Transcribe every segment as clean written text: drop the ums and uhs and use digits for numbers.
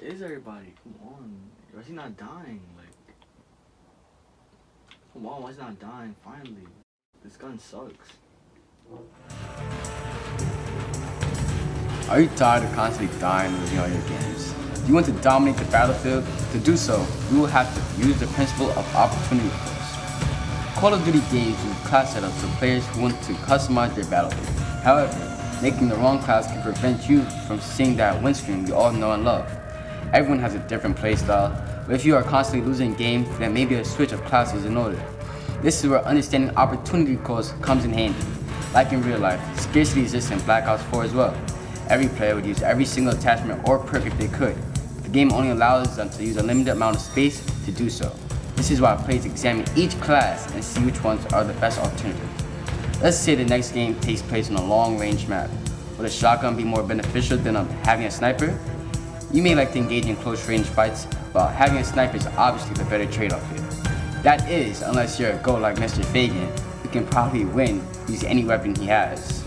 is everybody? Come on. Why is he not dying? Like, come on, why is he not dying? Finally. This gun sucks. Are you tired of constantly dying and losing all your games? Do you want to dominate the battlefield? To do so, we will have to use the principle of opportunity cost. Call of Duty games use class setups for players who want to customize their battlefield. However, making the wrong class can prevent you from seeing that win streak we all know and love. Everyone has a different playstyle, but if you are constantly losing games, then maybe a switch of classes in order. This is where understanding opportunity cost comes in handy. Like in real life, scarcity exists in Black Ops 4 as well. Every player would use every single attachment or perk if they could. The game only allows them to use a limited amount of space to do so. This is why players examine each class and see which ones are the best alternatives. Let's say the next game takes place on a long-range map. Would a shotgun be more beneficial than having a sniper? You may like to engage in close-range fights, but having a sniper is obviously the better trade-off here. That is, unless you're a GOAT like Mr. Fagan, who can probably win using any weapon he has.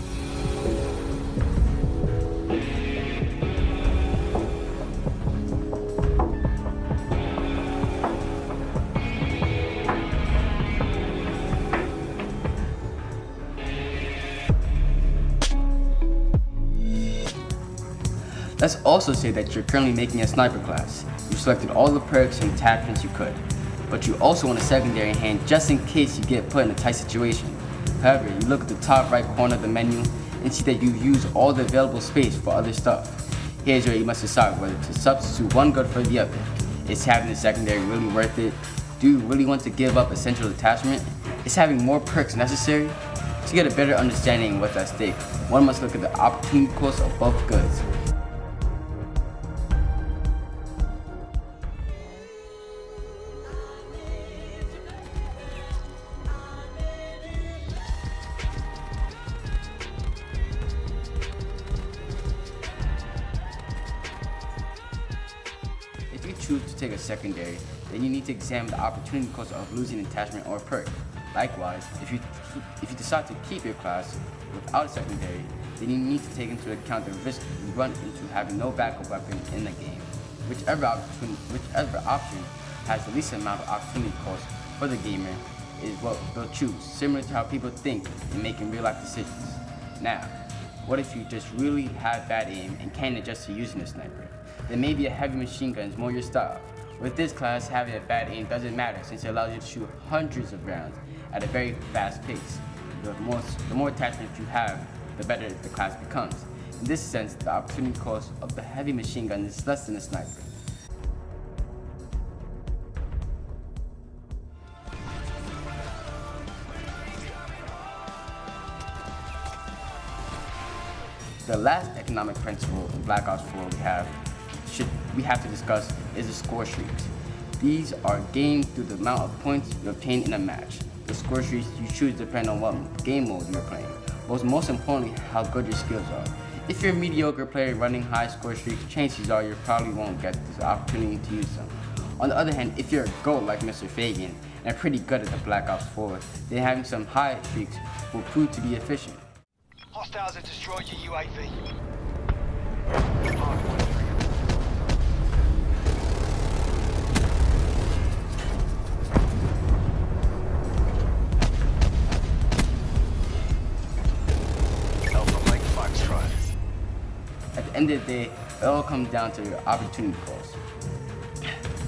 Let's also say that you're currently making a sniper class. You've selected all the perks and attachments you could, but you also want a secondary in hand just in case you get put in a tight situation. However, you look at the top right corner of the menu and see that you've used all the available space for other stuff. Here's where you must decide whether to substitute one good for the other. Is having the secondary really worth it? Do you really want to give up essential attachment? Is having more perks necessary? To get a better understanding of what's at stake, one must look at the opportunity cost of both goods. If you choose to take a secondary, then you need to examine the opportunity cost of losing an attachment or perk. Likewise, if you decide to keep your class without a secondary, then you need to take into account the risk you run into having no backup weapon in the game. Whichever option has the least amount of opportunity cost for the gamer is what they'll choose, similar to how people think in making real-life decisions. Now, what if you just really have bad aim and can't adjust to using a sniper? Then maybe a heavy machine gun is more your style. With this class, having a bad aim doesn't matter since it allows you to shoot hundreds of rounds at a very fast pace. The more attachments you have, the better the class becomes. In this sense, the opportunity cost of the heavy machine gun is less than a sniper. The last economic principle in Black Ops 4 we have to discuss is the score streaks. These are gained through the amount of points you obtain in a match. The score streaks you choose depend on what game mode you're playing, but most importantly, how good your skills are. If you're a mediocre player running high score streaks, chances are you probably won't get this opportunity to use them. On the other hand, if you're a GOAT like Mr. Fagan and pretty good at the Black Ops 4, then having some high streaks will prove to be efficient. Hostiles have destroyed your UAV. At the end of the day, it all comes down to your opportunity cost.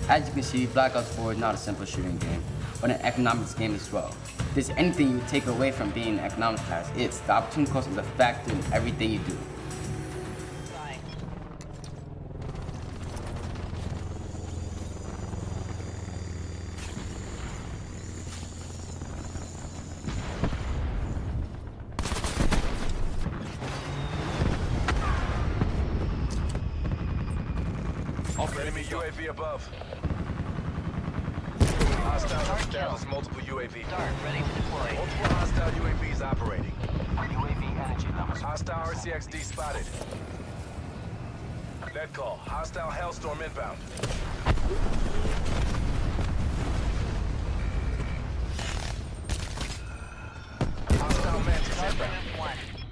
As you can see, Black Ops 4 is not a simple shooting game, but an economics game as well. If there's anything you take away from being an economics class, it's the opportunity cost is a factor in everything you do. Enemy UAV above. Hostile established multiple UAV. Dart, ready to deploy. Multiple hostile UAVs operating. UAV energy levels. Hostile RCXD spotted. Net call. Hostile Hellstorm inbound. Hostile Mantis inbound.